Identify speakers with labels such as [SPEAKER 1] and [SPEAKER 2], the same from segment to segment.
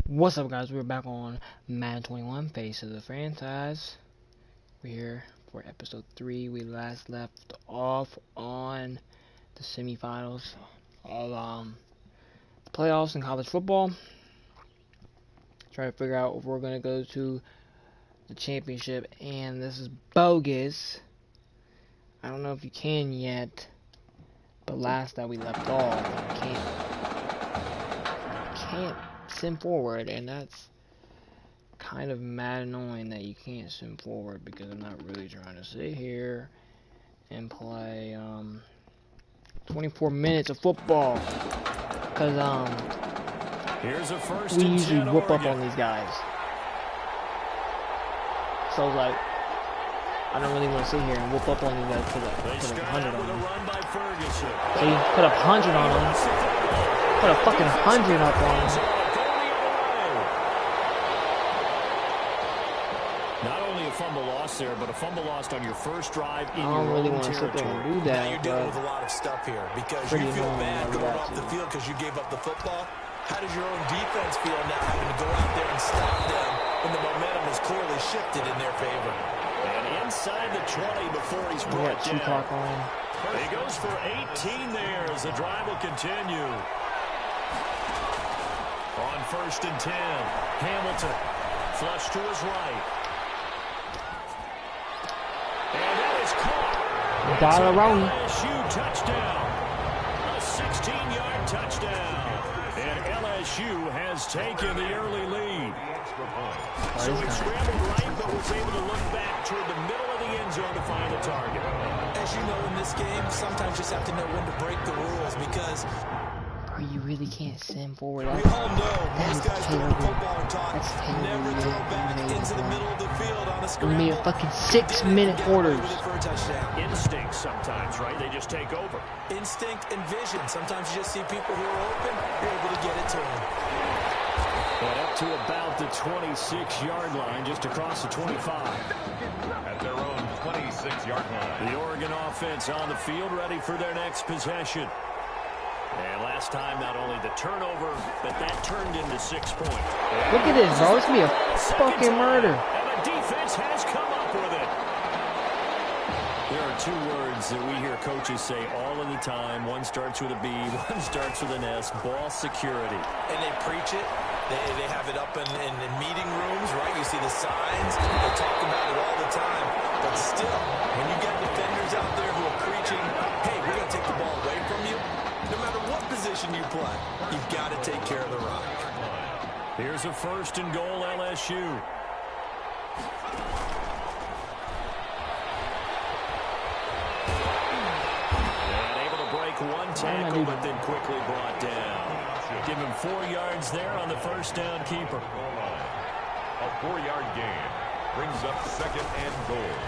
[SPEAKER 1] What's up, guys? We're back on Madden 21, Face of the Franchise. We're here for episode 3. We last left off on the semifinals of playoffs in college football. Try to figure out if we're going to go to the championship, and this is bogus. I don't know if you can yet, but last that we left off, you can't sim forward, and that's kind of mad annoying that you can't sim forward, because I'm not really trying to sit here and play 24 minutes of football, because
[SPEAKER 2] here's a first
[SPEAKER 1] we usually whoop up on these guys. So like, I don't really want to sit here and whoop up on these guys, put 100 on them. So you put up 100 on them, put a fucking 100 up on them.
[SPEAKER 2] Fumble loss there, but a fumble lost on your first drive in your
[SPEAKER 1] really
[SPEAKER 2] own
[SPEAKER 1] want to sit there and do that.
[SPEAKER 3] Now you're dealing with a lot of stuff here because you feel bad going off the field because you gave up the football. How does your own defense feel now having to go out there and stop them when the momentum is clearly shifted in their favor?
[SPEAKER 2] And inside the 20 before he's brought down. He goes for 18 there as the drive will continue. On 1st and 10, Hamilton flush to his right.
[SPEAKER 1] Got around.
[SPEAKER 2] LSU touchdown. A 16-yard touchdown. And LSU has taken the early lead. So he scrambled right, but was able to look back toward the middle of the end zone to find the target.
[SPEAKER 3] As you know, in this game, sometimes you just have to know when to break the rules because
[SPEAKER 1] you really can't sim forward.
[SPEAKER 3] We all know most guys doing football and talk never throw back into the middle of the field on a scramble.
[SPEAKER 1] We made a fucking 6-minute quarters.
[SPEAKER 2] Instinct sometimes, right? They just take over.
[SPEAKER 3] Instinct and vision. Sometimes you just see people who are open, you're able to get it to them.
[SPEAKER 2] And up to about the 26-yard line, just across the 25.
[SPEAKER 4] At their own 26-yard line.
[SPEAKER 2] The Oregon offense on the field, ready for their next possession. And last time, not only the turnover, but that turned into 6 points.
[SPEAKER 1] Look at this, bro. It's gonna be a fucking murder.
[SPEAKER 2] And the defense has come up with it. There are two words that we hear coaches say all of the time. One starts with a B, one starts with an S. Ball security.
[SPEAKER 3] And they preach it. They have it up in meeting rooms, right? You see the signs. They talk about it all the time. But still, when you get defenders out there who are preaching, hey, we're going to take the ball away from you, no matter what position you play, you've got to take care of the rock.
[SPEAKER 2] Here's a 1st and goal, LSU. And able to break one tackle, but then quickly brought down. Give him 4 yards there on the first down keeper.
[SPEAKER 4] A 4-yard gain brings up 2nd and goal.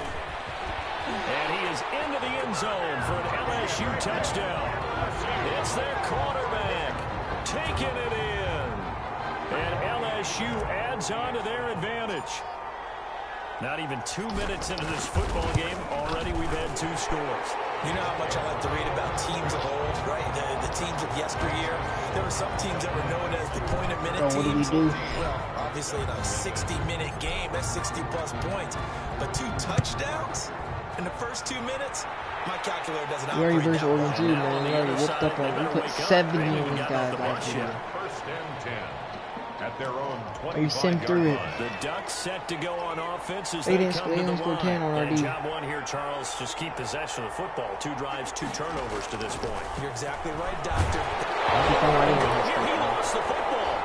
[SPEAKER 2] And he is into the end zone for an LSU touchdown. It's their quarterback taking it in. And LSU adds on to their advantage. Not even 2 minutes into this football game, already we've had 2 scores.
[SPEAKER 3] You know how much I like to read about teams of old, right? The teams of yesteryear. There were some teams that were known as the point-a-minute teams.
[SPEAKER 1] What do we do?
[SPEAKER 3] Well, obviously in a 60-minute game, that's 60-plus points. But 2 touchdowns in the first 2 minutes? My calculator doesn't operate
[SPEAKER 1] Very
[SPEAKER 3] that
[SPEAKER 1] Oregon
[SPEAKER 3] well.
[SPEAKER 1] too, man. We already whooped up on. We put 70 on these guys last year.
[SPEAKER 4] 1st and 10. At their own 25-yard
[SPEAKER 1] We simmed through it.
[SPEAKER 2] The Ducks set to go on offense as
[SPEAKER 1] They
[SPEAKER 2] they
[SPEAKER 1] didn't
[SPEAKER 2] come to the
[SPEAKER 1] score 10
[SPEAKER 2] line.
[SPEAKER 1] already.
[SPEAKER 2] And job one here, Charles. Just keep possession of the football. 2 drives, 2 turnovers to this point.
[SPEAKER 3] You're exactly right, Doctor.
[SPEAKER 2] Here he lost the football.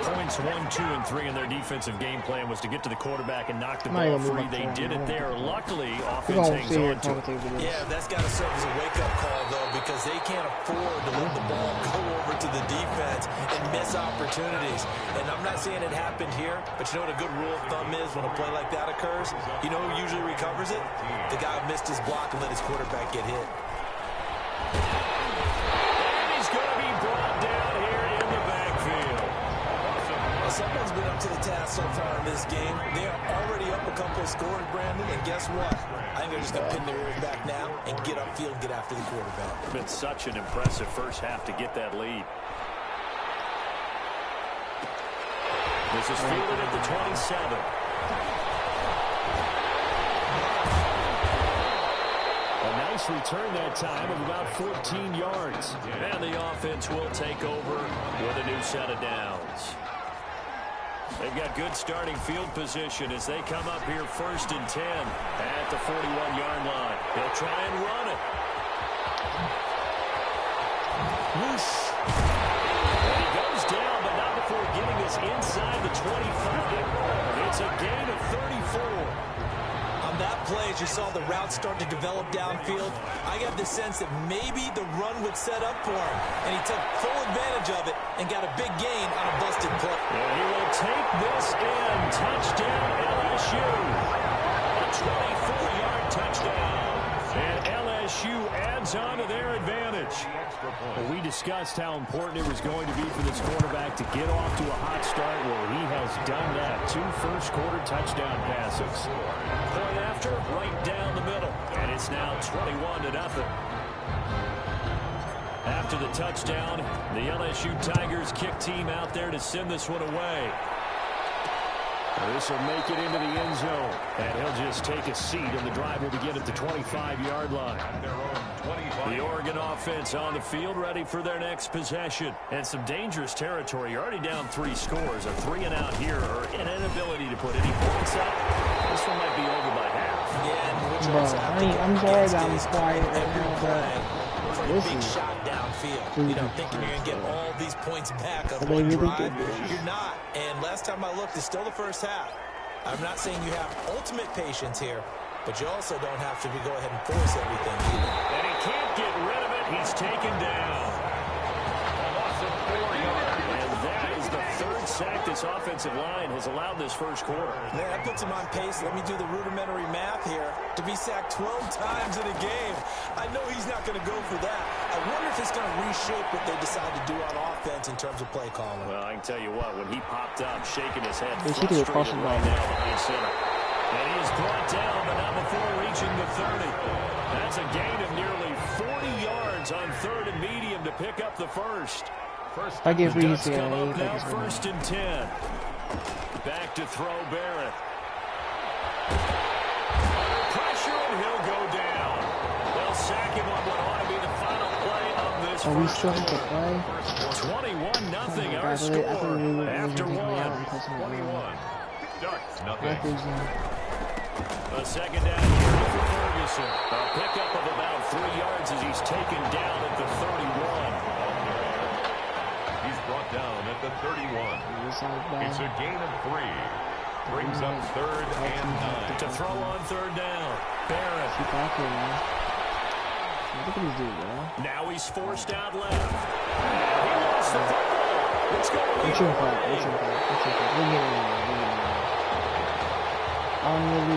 [SPEAKER 2] Points 1, 2, and 3 in their defensive game plan was to get to the quarterback and knock the ball free. They did it there. Luckily, offense hangs on to it.
[SPEAKER 3] Yeah, that's got to serve as a wake-up call, though, because they can't afford to let the ball go over to the defense and miss opportunities. And I'm not saying it happened here, but you know what a good rule of thumb is when a play like that occurs? You know who usually recovers it? The guy who missed his block and let his quarterback get hit.
[SPEAKER 2] And he's going to be brought down here in the backfield.
[SPEAKER 3] Well, someone's been up to the task so far in this game. They are already up a couple of scores, Brandon, and guess what? I think they're just going to pin their ears back now and get upfield and get after the quarterback.
[SPEAKER 2] It's been such an impressive first half to get that lead. This is fielded at the 27. A nice return that time of about 14 yards. And the offense will take over with a new set of downs. They've got good starting field position as they come up here 1st and 10 at the 41-yard line. They'll try and run it. Whoosh. And he goes down, but not before getting us inside the 25. It's a gain of 34.
[SPEAKER 3] On that play, as you saw the route start to develop downfield, I got the sense that maybe the run would set up for him, and he took full advantage of it and got a big gain on a busted play.
[SPEAKER 2] And he will take this in. Touchdown, LSU. A 24-yard touchdown. And LSU adds on to their advantage. Well, we discussed how important it was going to be for this quarterback to get off to a hot start. Well, he has done that. 2 first-quarter touchdown passes. Point after, right down the middle. And it's now 21-0. After the touchdown, the LSU Tigers kick team out there to send this one away. This will make it into the end zone. And he'll just take a seat, and the drive will begin at the 25-yard line. The Oregon offense on the field, ready for their next possession. And some dangerous territory. You're already down 3 scores. A 3-and-out here, or an inability to put any points up. This one might be over by half.
[SPEAKER 1] Bro, I'm sorry that I'm quiet right now, but
[SPEAKER 3] this big shot downfield. You know, thinking you're going to get all these points back on one drive. You're not. And last time I looked, it's still the first half. I'm not saying you have ultimate patience here, but you also don't have to go ahead and force everything either.
[SPEAKER 2] And he can't get rid of it. He's taken down. A loss of 4 yards. And that is the 3rd sack this offensive line has allowed this first quarter.
[SPEAKER 3] Man, that puts him on pace. Let me do the rudimentary math here. To be sacked 12 times in a game, I know he's not going to go for that. I wonder if it's going to reshape what they decide to do on offense in terms of play calling.
[SPEAKER 2] Well, I can tell you what, when he popped up, shaking his head,
[SPEAKER 1] they should do a
[SPEAKER 2] frustrated
[SPEAKER 1] caution
[SPEAKER 2] right
[SPEAKER 1] ball.
[SPEAKER 2] now behind center. And he is brought down, but not before reaching the 30. That's a gain of nearly 40 yards on 3rd and medium to pick up the first.
[SPEAKER 1] I give
[SPEAKER 2] The Ducks
[SPEAKER 1] Reese
[SPEAKER 2] come
[SPEAKER 1] a
[SPEAKER 2] up now 1st and 10. Back to throw Barrett. Under pressure, and he'll go down. They'll sack him on what ought to be the final play of this
[SPEAKER 1] Are we
[SPEAKER 2] first
[SPEAKER 1] still have to
[SPEAKER 2] play? 21-0 our
[SPEAKER 1] I
[SPEAKER 2] score
[SPEAKER 1] thought we were
[SPEAKER 2] after
[SPEAKER 1] taking me out
[SPEAKER 2] 1.
[SPEAKER 1] and pressing it
[SPEAKER 4] 21.
[SPEAKER 1] down.
[SPEAKER 4] Ducks, nothing.
[SPEAKER 2] A second down here for Ferguson. A pickup of about 3 yards as he's taken down at the 31.
[SPEAKER 4] He's brought down at the 31. It's a gain of 3. Brings up 3rd and 9.
[SPEAKER 2] To throw on 3rd down. Barrett.
[SPEAKER 1] Keep back here, man. Look at this dude, bro.
[SPEAKER 2] Now he's forced out left. And he lost the football. It's going to be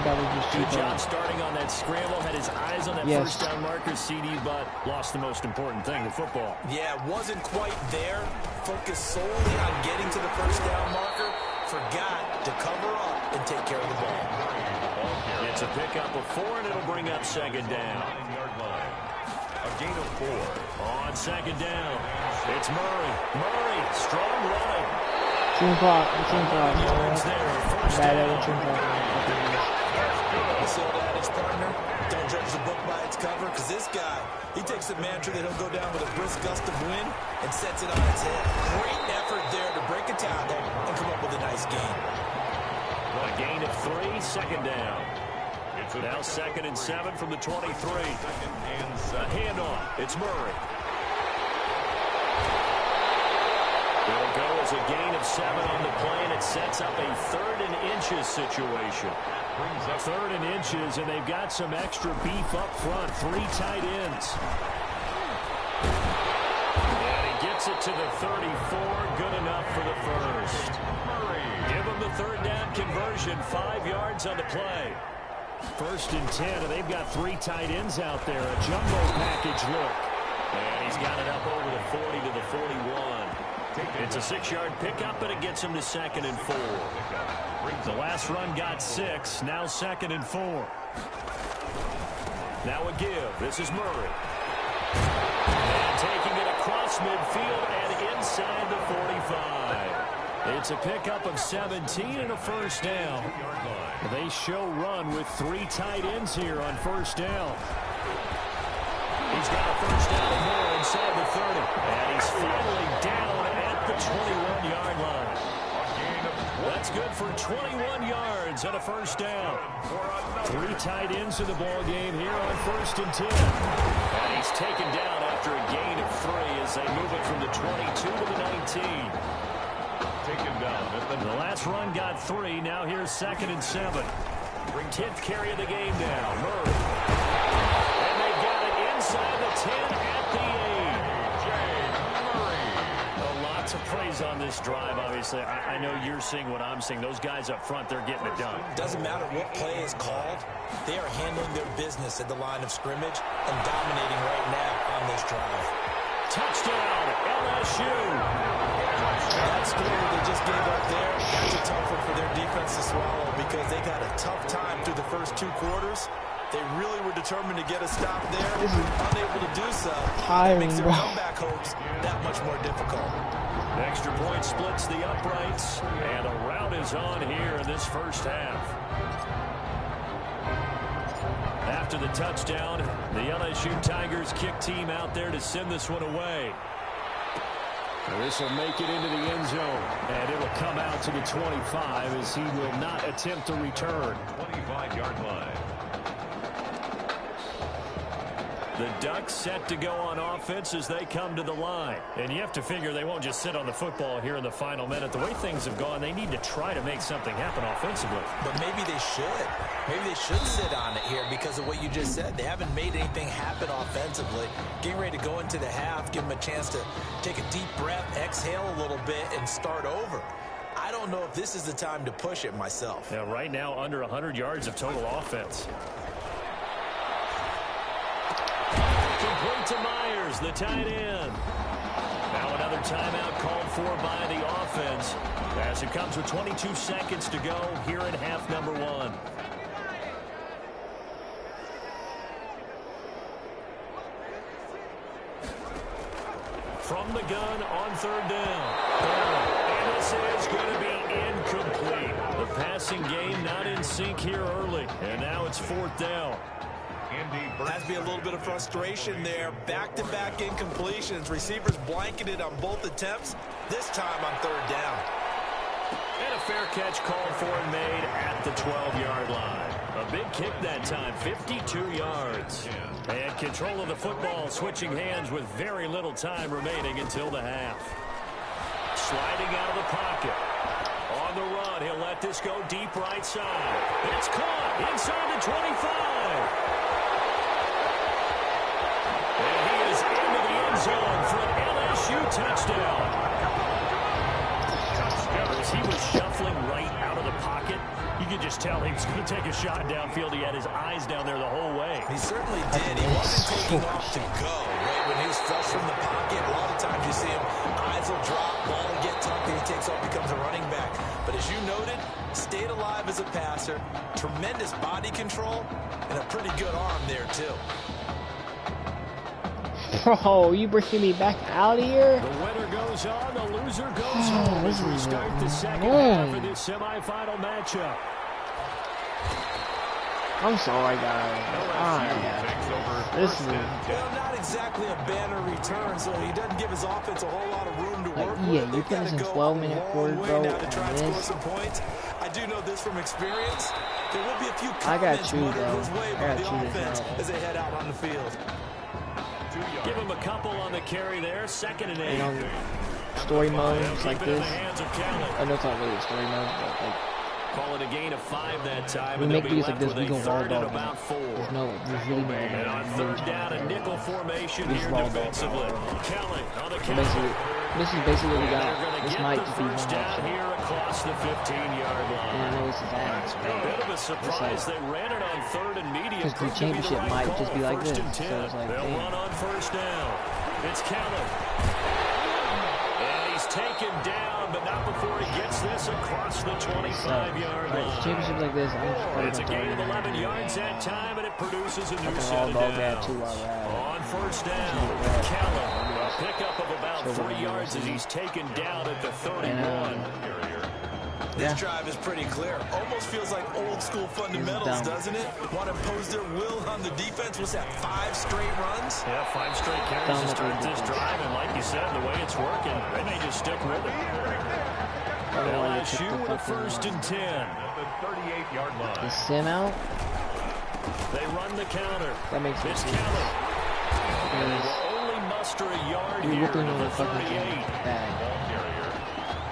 [SPEAKER 1] that was just
[SPEAKER 2] good job starting on that scramble. Had his eyes on that first down marker, CD, but lost the most important thing, the football.
[SPEAKER 3] Yeah, wasn't quite there. Focused solely on getting to the first down marker. Forgot to cover up and take care of the ball.
[SPEAKER 2] It's a pickup of 4, and it'll bring up 2nd down.
[SPEAKER 4] 9-yard line. A gain of 4.
[SPEAKER 2] On 2nd down, it's Murray. Murray, strong running.
[SPEAKER 1] Team clock.
[SPEAKER 2] Yards there, first down.
[SPEAKER 3] So that his partner, don't judge the book by its cover, because this guy, he takes a mantra that he'll go down with a brisk gust of wind and sets it on its head. Great effort there to break a tackle and come up with a nice gain.
[SPEAKER 2] A gain of 3, 2nd down. Now 2nd and 7 from the 23. A handoff. It's Murray. It'll go as a gain of 7 on the play, and it sets up a 3rd and inches situation. 3rd and inches, and they've got some extra beef up front. 3 tight ends. And he gets it to the 34. Good enough for the first. Give him the 3rd down conversion. 5 yards on the play. 1st and 10, and they've got 3 tight ends out there. A jumbo package look. And he's got it up over the 40 to the 41. It's a 6-yard pickup, and it gets him to 2nd and 4. The last run got 6. Now 2nd and 4. Now a give. This is Murray. And taking it across midfield and inside the 45. It's a pickup of 17 and a first down. They show run with 3 tight ends here on first down. He's got a first down and more inside the 30. And he's finally down at the 21-yard line. That's good for 21 yards and a first down. 3 tight ends in the ball game here on 1st and 10. And he's taken down after a gain of 3 as they move it from the 22 to the 19.
[SPEAKER 4] Taken down at the
[SPEAKER 2] last run got 3. Now here's 2nd and 7. 10th carry of the game now. Murray. And they've got it inside the 10 at the 8. Lots of praise on this drive, obviously. I know you're seeing what I'm seeing. Those guys up front, they're getting it done.
[SPEAKER 3] Doesn't matter what play is called. They are handling their business at the line of scrimmage and dominating right now on this drive.
[SPEAKER 2] Touchdown, LSU.
[SPEAKER 3] That score they just gave up there, that's a tough one for their defense to swallow because they got a tough time through the first 2 quarters. They really were determined to get a stop there. Unable to do so.
[SPEAKER 1] Tiring,
[SPEAKER 3] makes their
[SPEAKER 1] bro.
[SPEAKER 3] comeback hopes that much more difficult.
[SPEAKER 2] The extra point splits the uprights, and a rout is on here in this first half. After the touchdown, the LSU Tigers kick team out there to send this one away. This will make it into the end zone, and it will come out to the 25 as he will not attempt to return.
[SPEAKER 4] 25-yard line.
[SPEAKER 2] The Ducks set to go on offense as they come to the line. And you have to figure they won't just sit on the football here in the final minute. The way things have gone, they need to try to make something happen offensively.
[SPEAKER 3] But maybe they should. Maybe they should sit on it here because of what you just said. They haven't made anything happen offensively. Getting ready to go into the half, give them a chance to take a deep breath, exhale a little bit, and start over. I don't know if this is the time to push it myself.
[SPEAKER 2] Yeah, right now under 100 yards of total offense. Complete to Myers, the tight end. Now another timeout called for by the offense as it comes with 22 seconds to go here in half number 1. From the gun on 3rd down. And this is going to be incomplete. The passing game not in sync here early. And now it's 4th down.
[SPEAKER 3] Has to be a little bit of frustration there. Back-to-back incompletions. Receivers blanketed on both attempts. This time on 3rd down.
[SPEAKER 2] And a fair catch called for and made at the 12-yard line. A big kick that time, 52 yards. And control of the football switching hands with very little time remaining until the half. Sliding out of the pocket. On the run, he'll let this go deep right side. It's caught inside the 25. And he is into the end zone for an LSU touchdown. As he was shuffling right out of the pocket, you could just tell he was going to take a shot downfield. He had his eyes down there the whole way.
[SPEAKER 3] He certainly did. He wasn't taking off to go, right? When he was flush from the pocket, a lot of times you see him, eyes will drop, ball will get tucked, and he takes off, becomes a running back. But as you noted, stayed alive as a passer, tremendous body control, and a pretty good arm there, too.
[SPEAKER 1] Bro, you bringing me back out of here?
[SPEAKER 2] The winner goes on, the loser goes home as we start the second half of this semifinal matchup.
[SPEAKER 1] I'm sorry, guys. This is
[SPEAKER 3] Well, not exactly a banner return, so he doesn't give his offense a whole lot of room to work with.
[SPEAKER 1] Yeah, you put us in 12-minute quarter, bro,
[SPEAKER 3] now to try and score
[SPEAKER 1] this.
[SPEAKER 3] some points. I do know this from experience. There will be a few
[SPEAKER 1] I got
[SPEAKER 3] comments
[SPEAKER 1] you,
[SPEAKER 3] muttered
[SPEAKER 1] bro.
[SPEAKER 3] his way
[SPEAKER 1] I
[SPEAKER 3] by
[SPEAKER 1] got
[SPEAKER 3] the
[SPEAKER 1] you this
[SPEAKER 3] offense
[SPEAKER 1] now.
[SPEAKER 3] as they head out on the field.
[SPEAKER 2] Give him a couple on the carry there, 2nd and 8.
[SPEAKER 1] You know, story mode, it's like
[SPEAKER 2] Keep it in
[SPEAKER 1] this.
[SPEAKER 2] the hands of Kelly.
[SPEAKER 1] I know it's not really a story mode, but like,
[SPEAKER 2] Call it a gain of 5 that time,
[SPEAKER 1] we
[SPEAKER 2] and
[SPEAKER 1] make
[SPEAKER 2] they'll be
[SPEAKER 1] videos like
[SPEAKER 2] left
[SPEAKER 1] this,
[SPEAKER 2] with
[SPEAKER 1] we
[SPEAKER 2] a
[SPEAKER 1] go raw
[SPEAKER 2] 3rd and
[SPEAKER 1] dog.
[SPEAKER 2] about 4.
[SPEAKER 1] There's really no
[SPEAKER 2] And on 3rd down, a nickel formation
[SPEAKER 1] Just
[SPEAKER 2] here
[SPEAKER 1] raw dog.
[SPEAKER 2] defensively. Kelly on the
[SPEAKER 1] So
[SPEAKER 2] counter.
[SPEAKER 1] basically, this is basically what we
[SPEAKER 2] They're
[SPEAKER 1] got.
[SPEAKER 2] going to
[SPEAKER 1] This
[SPEAKER 2] get
[SPEAKER 1] might
[SPEAKER 2] the
[SPEAKER 1] just be one
[SPEAKER 2] first down
[SPEAKER 1] shot.
[SPEAKER 2] here across the 15-yard
[SPEAKER 1] And I
[SPEAKER 2] line.
[SPEAKER 1] know this is ass,
[SPEAKER 2] A bit of a surprise. They ran it on 3rd and medium.
[SPEAKER 1] Because the
[SPEAKER 2] Proved to be
[SPEAKER 1] championship
[SPEAKER 2] right
[SPEAKER 1] might
[SPEAKER 2] call.
[SPEAKER 1] just be like
[SPEAKER 2] 1st
[SPEAKER 1] this.
[SPEAKER 2] and 10.
[SPEAKER 1] So it's like,
[SPEAKER 2] They'll
[SPEAKER 1] damn.
[SPEAKER 2] run on 1st down. It's Kelly. And he's taken down, but not before he gets this across the 25-yard line.
[SPEAKER 1] Championships like this,
[SPEAKER 2] It's a gain of 11 yards that time, and it produces a new set of downs. On first down, Kellen, a pickup of about 3 yards as he's taken down at the 31.
[SPEAKER 3] This drive is pretty clear. Almost feels like old school fundamentals, doesn't it? Want to impose their will on the defense. What's that, 5 straight runs?
[SPEAKER 2] Yeah, 5 straight carries to start this drive. And like you said, the way it's working, they may just stick with it. LSU with a 1st and 10.
[SPEAKER 4] At the 38-yard line.
[SPEAKER 1] The sim out.
[SPEAKER 2] They run the counter.
[SPEAKER 1] That makes sense.
[SPEAKER 2] Kellen. And they will only muster a yard here to the 38.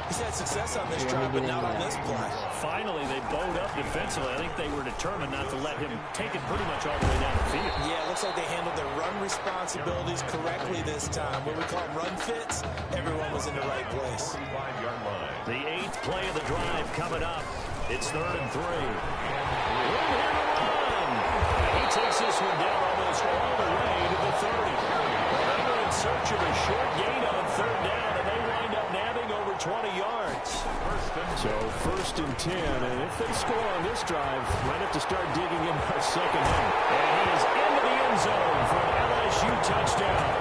[SPEAKER 3] He's had success on this drive, but not on this play.
[SPEAKER 2] Finally, they bowed up defensively. I think they were determined not to let him take it pretty much all the way down the field.
[SPEAKER 3] Yeah, it looks like they handled their run responsibilities correctly this time. What we call run fits, everyone was in the right place.
[SPEAKER 2] The 8th play of the drive coming up. It's 3rd and 3. Room here to run. He takes this one down almost all the way to the 30. They were in search of a short gain on 3rd down, and they wind up nabbing over 20 yards. So 1st and 10, and if they score on this drive, might have to start digging in for a second one. And he is into the end zone for an LSU touchdown.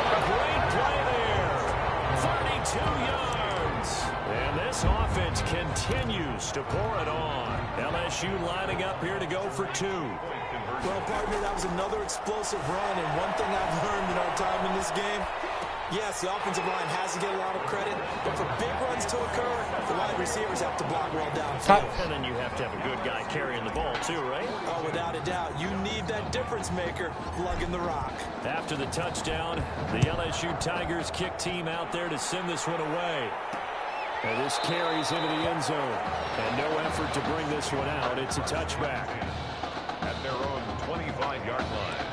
[SPEAKER 2] A great play there. 32 yards. And this offense continues to pour it on. LSU lining up here to go for 2.
[SPEAKER 3] Well, partner, that was another explosive run, and one thing I've learned in our time in this game, yes, the offensive line has to get a lot of credit, but for big runs to occur, the wide receivers have to block well downfield.
[SPEAKER 2] And then you have to have a good guy carrying the ball too, right?
[SPEAKER 3] Oh, without a doubt. You need that difference maker lugging the rock.
[SPEAKER 2] After the touchdown, the LSU Tigers kick team out there to send this one away. And this carries into the end zone. And no effort to bring this one out. It's a touchback.
[SPEAKER 4] At their own 25-yard line.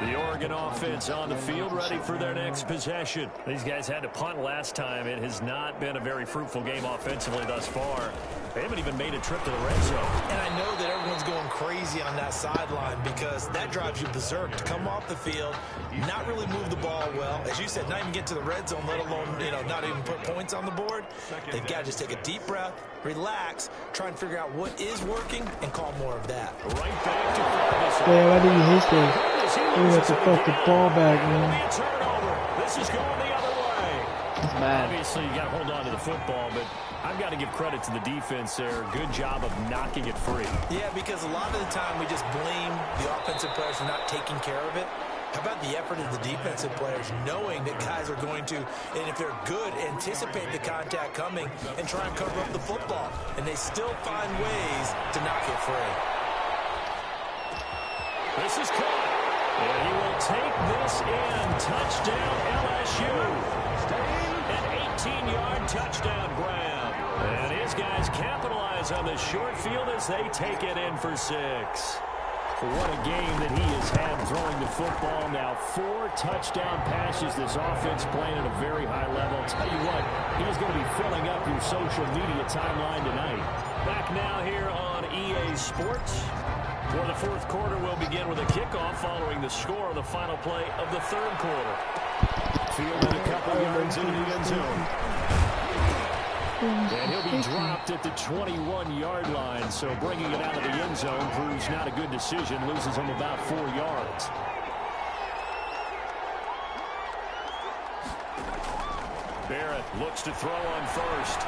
[SPEAKER 2] The Oregon offense on the field, ready for their next possession. These guys had to punt last time. It has not been a very fruitful game offensively thus far. They haven't even made a trip to the red zone.
[SPEAKER 3] And I know that everyone's going crazy on that sideline because that drives you berserk to come off the field, not really move the ball well. As you said, not even get to the red zone, let alone, not even put points on the board. They've got to just take a deep breath, relax, try and figure out what is working, and call more of that.
[SPEAKER 2] Right back to Ferguson.
[SPEAKER 1] Damn, I think he hits this. He has to fuck the ball back, man.
[SPEAKER 2] This is going the other way.
[SPEAKER 1] That's bad.
[SPEAKER 2] Obviously, you got to hold on to the football, but I've got to give credit to the defense there. Good job of knocking it free.
[SPEAKER 3] Yeah, because a lot of the time we just blame the offensive players for not taking care of it. How about the effort of the defensive players knowing that guys are going to, and if they're good, anticipate the contact coming and try and cover up the football. And they still find ways to knock it free.
[SPEAKER 2] This is caught. And he will take this in. Touchdown LSU. An 18-yard touchdown grab. And his guys capitalize on the short field as they take it in for 6. What a game that he has had throwing the football. Now 4 touchdown passes. This offense playing at a very high level. I'll tell you what, he's going to be filling up your social media timeline tonight. Back now here on EA Sports. For the 4th quarter, we'll begin with a kickoff following the score of the final play of the 3rd quarter. Fielded a couple yards into the end zone. And he'll be dropped at the 21-yard line, so bringing it out of the end zone proves not a good decision. Loses him about 4 yards. Barrett looks to throw on first.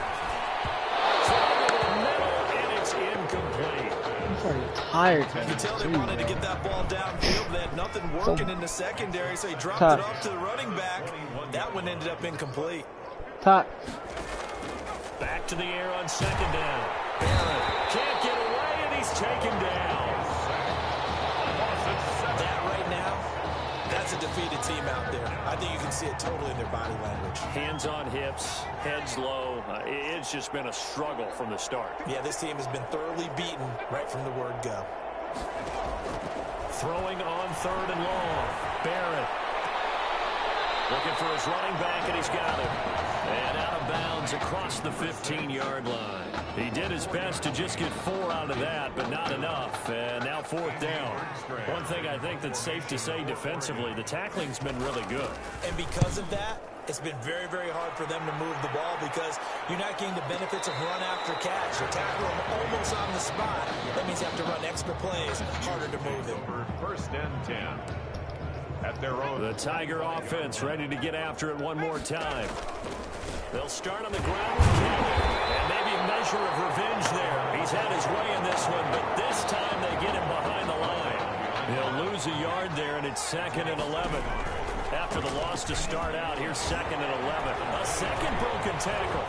[SPEAKER 2] Throw to the middle, and it's incomplete.
[SPEAKER 1] I'm tired.
[SPEAKER 3] You can tell they wanted to get that ball downfield. They had nothing working in the secondary, so he dropped it off to the running back. That one ended up incomplete.
[SPEAKER 2] Back to the air on 2nd down. Barrett can't get away, and he's taken down.
[SPEAKER 3] That right now, that's a defeated team out there. I think you can see it totally in their body language.
[SPEAKER 2] Hands on hips, heads low. It's just been a struggle from the start.
[SPEAKER 3] Yeah, this team has been thoroughly beaten right from the word go.
[SPEAKER 2] Throwing on 3rd and long. Barrett looking for his running back, and he's got it. And out of bounds across across the 15-yard line. He did his best to just get 4 out of that, but not enough. And now 4th down. One thing I think that's safe to say defensively, the tackling's been really good.
[SPEAKER 3] And because of that, it's been very, very hard for them to move the ball because you're not getting the benefits of run after catch. You're tackling them almost on the spot. That means you have to run extra plays, harder to move them.
[SPEAKER 4] 1st and 10. At their own.
[SPEAKER 2] The Tiger offense ready to get after it one more time. They'll start on the ground with Kelly. And maybe a measure of revenge there. He's had his way in this one, but this time they get him behind the line. He'll lose a yard there, and it's 2nd and 11. After the loss to start out, here's 2nd and 11. A second broken tackle.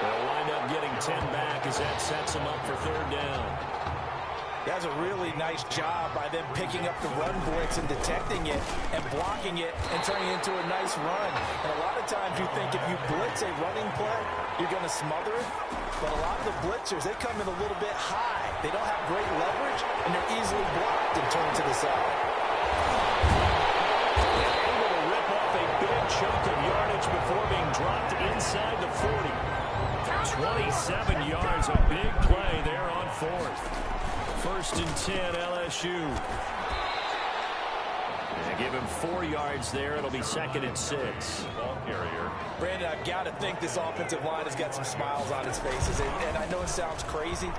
[SPEAKER 2] They'll wind up getting 10 back as that sets them up for 3rd down.
[SPEAKER 3] That's a really nice job by them picking up the run blitz and detecting it and blocking it and turning it into a nice run. And a lot of times you think if you blitz a running play, you're going to smother it. But a lot of the blitzers, they come in a little bit high. They don't have great leverage, and they're easily blocked and turned to the side.
[SPEAKER 2] Able to rip off a big chunk of yardage before being dropped inside the 40. 27 yards, a big play there on 4th. 1st and 10, LSU. They give him 4 yards there. It'll be 2nd and 6.
[SPEAKER 4] Ball carrier.
[SPEAKER 3] Brandon, I've got to think this offensive line has got some smiles on its faces. And I know it sounds crazy,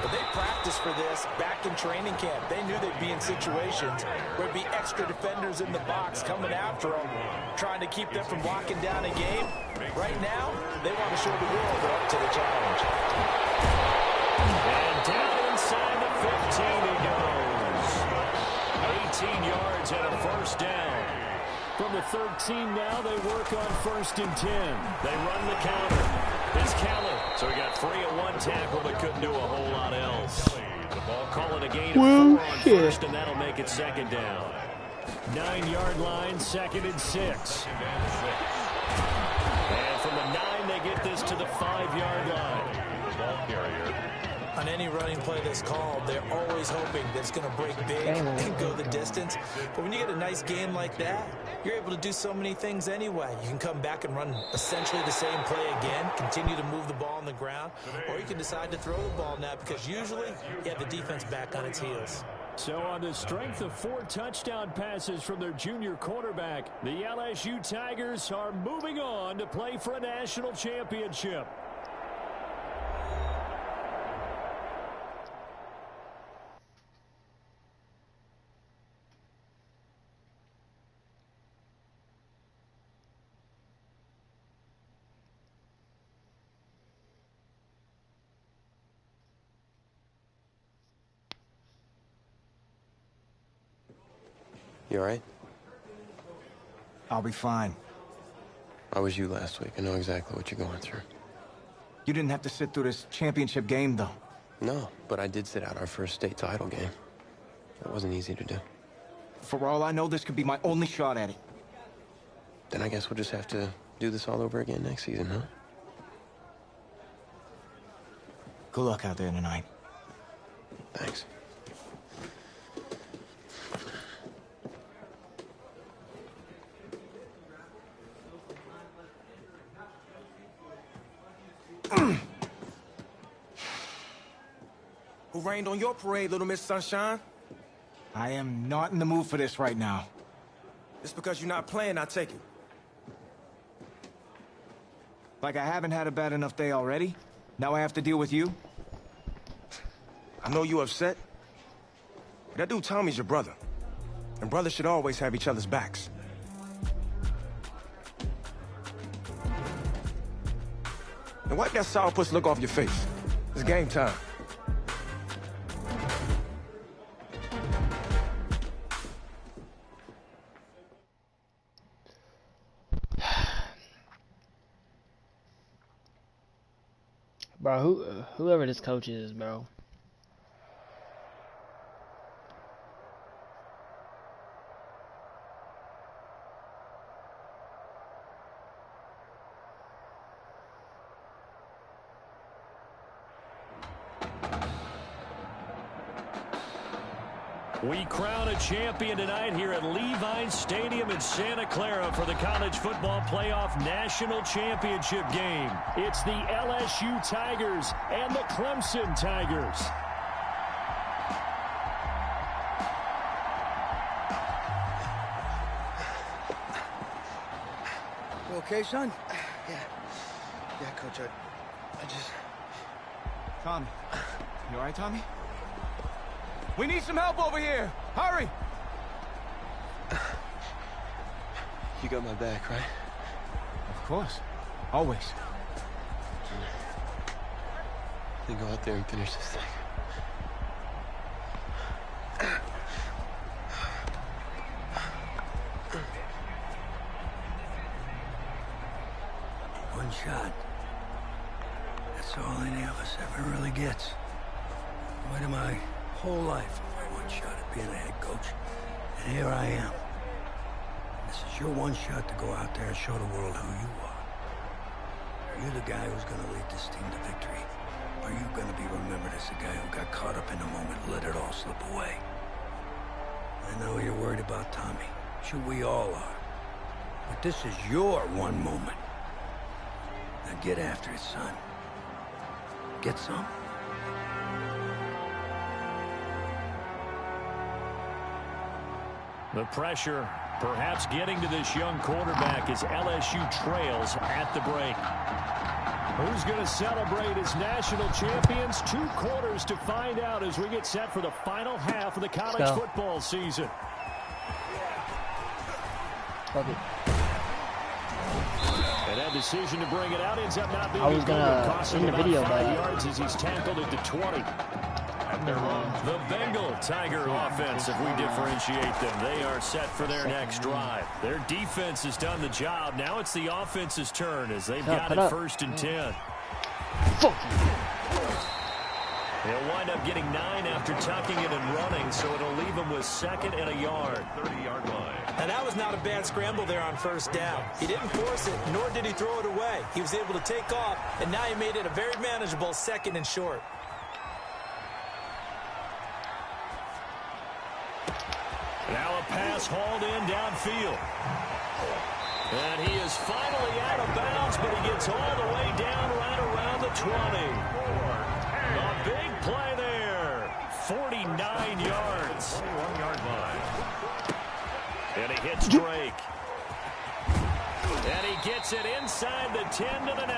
[SPEAKER 3] but they practiced for this back in training camp. They knew they'd be in situations where there'd be extra defenders in the box coming after them, trying to keep them from locking down a game. Right now, they want to show the world they're up to the challenge.
[SPEAKER 2] And down inside the 15 he goes. 18 yards and a 1st down. From the 13 now, they work on 1st and 10. They run the counter. It's Kelly. So he got free at 1 tackle, but couldn't do a whole lot else. The ball calling a gain of 4 on 1st, and that'll make it 2nd down. 9-yard line, 2nd and 6. And from the 9, they get this to the 5-yard line.
[SPEAKER 4] The ball carrier.
[SPEAKER 3] On any running play that's called, they're always hoping that it's going to break big and go the distance. But when you get a nice game like that, you're able to do so many things anyway. You can come back and run essentially the same play again, continue to move the ball on the ground, or you can decide to throw the ball now because usually you have the defense back on its heels.
[SPEAKER 2] So on the strength of 4 touchdown passes from their junior quarterback, the LSU Tigers are moving on to play for a national championship.
[SPEAKER 5] You all right?
[SPEAKER 6] I'll be fine.
[SPEAKER 5] I was you last week. I know exactly what you're going through.
[SPEAKER 6] You didn't have to sit through this championship game, though.
[SPEAKER 5] No, but I did sit out our first state title game. That wasn't easy to do.
[SPEAKER 6] For all I know, this could be my only shot at it.
[SPEAKER 5] Then I guess we'll just have to do this all over again next season, huh?
[SPEAKER 6] Good luck out there tonight.
[SPEAKER 5] Thanks.
[SPEAKER 7] Who rained on your parade, Little Miss Sunshine?
[SPEAKER 6] I am not in the mood for this right now.
[SPEAKER 7] It's because you're not playing, I take it.
[SPEAKER 6] Like I haven't had a bad enough day already? Now I have to deal with you?
[SPEAKER 7] I know you upset. But that dude Tommy's your brother. And brothers should always have each other's backs. And wipe that sourpuss look off your face. It's game time.
[SPEAKER 1] Bro, whoever this coach is, bro.
[SPEAKER 2] We crown a champion tonight here at Levine Stadium in Santa Clara for the College Football Playoff National Championship game. It's the LSU Tigers and the Clemson Tigers.
[SPEAKER 8] You okay, son? Yeah, Coach, I just...
[SPEAKER 6] Tommy. You all right, Tommy? We need some help over here! Hurry!
[SPEAKER 5] You got my back, right?
[SPEAKER 6] Of course. Always.
[SPEAKER 5] Then go out there and finish this thing.
[SPEAKER 8] One shot. That's all any of us ever really gets. Waited my whole life for my one shot at being a head coach. And here I am. This is your one shot to go out there and show the world who you are. Are you the guy who's going to lead this team to victory? Or are you going to be remembered as the guy who got caught up in the moment and let it all slip away? I know you're worried about Tommy. Sure, we all are. But this is your one moment. Now get after it, son. Get some?
[SPEAKER 2] The pressure perhaps getting to this young quarterback as LSU trails at the break. Who's going to celebrate as national champions? 2 quarters to find out as we get set for the final half of the college football season.
[SPEAKER 1] Okay.
[SPEAKER 2] And that decision to bring it out ends up not being
[SPEAKER 1] I was gonna end the video,
[SPEAKER 2] 5
[SPEAKER 1] but
[SPEAKER 2] yards as he's tackled at the 20. The Bengal Tiger offense, if we differentiate them, they are set for their next drive. Their defense has done the job. Now it's the offense's turn as they've got it 1st and 10. They'll wind up getting 9 after tucking it and running, so it'll leave them with 2nd and a yard.
[SPEAKER 4] 30-yard line.
[SPEAKER 3] And that was not a bad scramble there on 1st down. He didn't force it, nor did he throw it away. He was able to take off, and now he made it a very manageable 2nd and short.
[SPEAKER 2] Now a pass hauled in downfield. And he is finally out of bounds, but he gets all the way down right around the 20. A big play there. 49 yards.
[SPEAKER 4] 21-yard line.
[SPEAKER 2] And he hits Drake. And he gets it inside the 10 to the 9.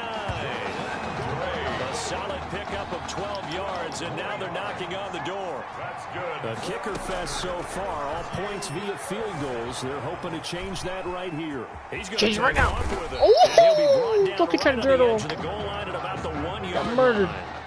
[SPEAKER 2] A solid pickup of 12 yards, and now they're knocking on the door.
[SPEAKER 4] That's good.
[SPEAKER 2] A kicker fest so far, all points via field goals. They're hoping to change that right here. He's going to
[SPEAKER 1] right now.
[SPEAKER 2] off with it.
[SPEAKER 1] Oh,
[SPEAKER 2] He'll be brought down
[SPEAKER 1] fucking
[SPEAKER 2] right on the
[SPEAKER 1] turtle.
[SPEAKER 2] edge of the goal line at about the 1-yard
[SPEAKER 1] murdered.
[SPEAKER 2] line.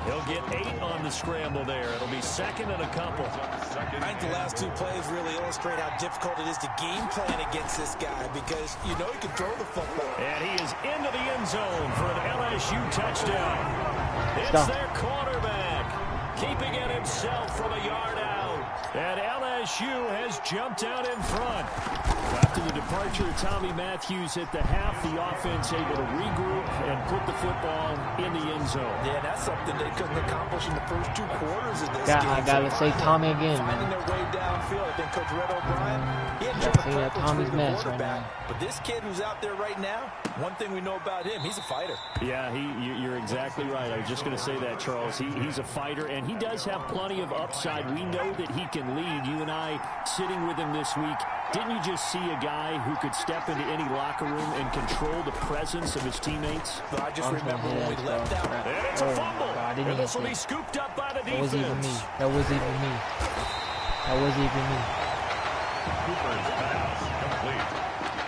[SPEAKER 2] He'll get 8 on the scramble there. It'll be 2nd and a couple.
[SPEAKER 3] I think the last 2 plays really illustrate how difficult it is to game plan against this guy because you know he can throw the football.
[SPEAKER 2] And he is into the end zone for an LSU touchdown. It's their quarterback, keeping it himself from a yard out. And LSU has jumped out in front. After the departure of Tommy Matthews at the half, the offense able to regroup and put the football in the end zone.
[SPEAKER 3] Yeah, that's something they couldn't accomplish in the first 2 quarters of this game.
[SPEAKER 1] I gotta say Tommy again,
[SPEAKER 3] Finding
[SPEAKER 1] man.
[SPEAKER 3] their way downfield. I think Coach Red O'Brien, he had
[SPEAKER 1] Gotta say that Tommy's mess right now.
[SPEAKER 3] But this kid who's out there right now, one thing we know about him, he's a fighter.
[SPEAKER 2] Yeah, you're exactly right. I was just going to say that, Charles. He's a fighter, and he does have plenty of upside. We know that he can lead. You and I sitting with him this week, didn't you just see a guy who could step into any locker room and control the presence of his teammates?
[SPEAKER 3] But I just remember when we left out.
[SPEAKER 2] And it's a fumble.
[SPEAKER 1] God,
[SPEAKER 2] And this will be scooped up by the defense.
[SPEAKER 1] That was even me.
[SPEAKER 4] Cooper's pass complete.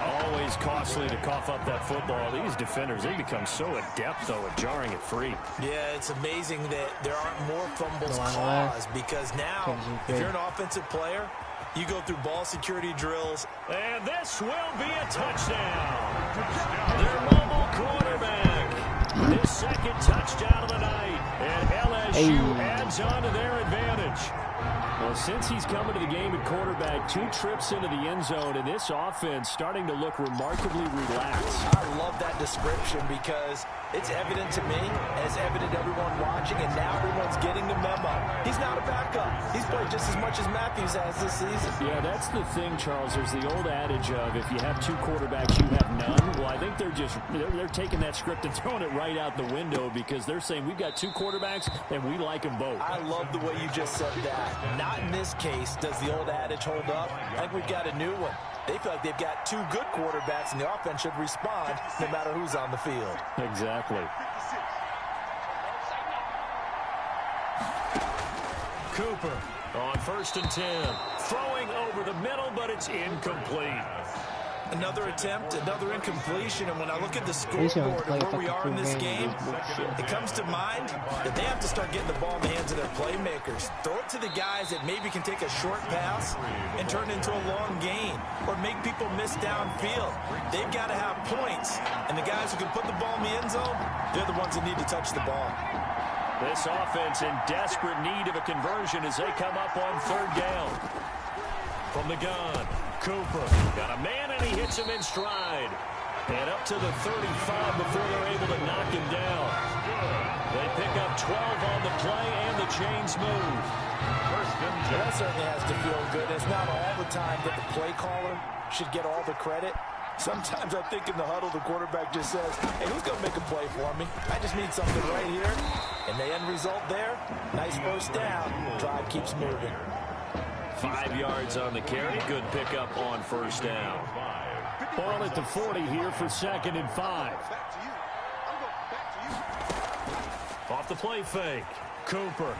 [SPEAKER 2] Always costly to cough up that football. These defenders, they become so adept, though, at jarring it free.
[SPEAKER 3] Yeah, it's amazing that there aren't more fumbles caused because now, if you're an offensive player, you go through ball security drills.
[SPEAKER 2] And this will be a touchdown. Their mobile quarterback. His 2nd touchdown of the night. And LSU adds on to their advantage. Well, since he's coming to the game at quarterback, 2 trips into the end zone, and this offense starting to look remarkably relaxed.
[SPEAKER 3] I love that description because it's evident to me, and it's evident to everyone watching, and now everyone's getting the memo. He's not a backup. He's played just as much as Matthews has this season.
[SPEAKER 2] Yeah, that's the thing, Charles. There's the old adage of if you have two quarterbacks, you have none. Well, I think they're taking that script and throwing it right out the window because they're saying we've got two quarterbacks and we like them both.
[SPEAKER 3] I love the way you just said that. Not in this case does the old adage hold up. I think we've got a new one. They feel like they've got two good quarterbacks, and the offense should respond no matter who's on the field.
[SPEAKER 2] Exactly. Cooper on 1st and 10. Throwing over the middle, but it's incomplete.
[SPEAKER 3] Another attempt, another incompletion, and when I look at the scoreboard and where we are in this game, it comes to mind that they have to start getting the ball in the hands of their playmakers. Throw it to the guys that maybe can take a short pass and turn it into a long gain or make people miss downfield. They've got to have points, and the guys who can put the ball in the end zone, they're the ones that need to touch the ball.
[SPEAKER 2] This offense in desperate need of a conversion as they come up on 3rd down. From the gun, Cooper got a man and he hits him in stride. And up to the 35 before they're able to knock him down. They pick up 12 on the play and the chains move.
[SPEAKER 3] That certainly has to feel good. It's not all the time that the play caller should get all the credit. Sometimes I think in the huddle the quarterback just says, hey, who's going to make a play for me? I just need something right here. And the end result there, nice first down. Drive keeps moving.
[SPEAKER 2] 5 yards on the carry. Good pickup on 1st down. Ball at the 40 here for 2nd and 5. Off the play fake. Cooper.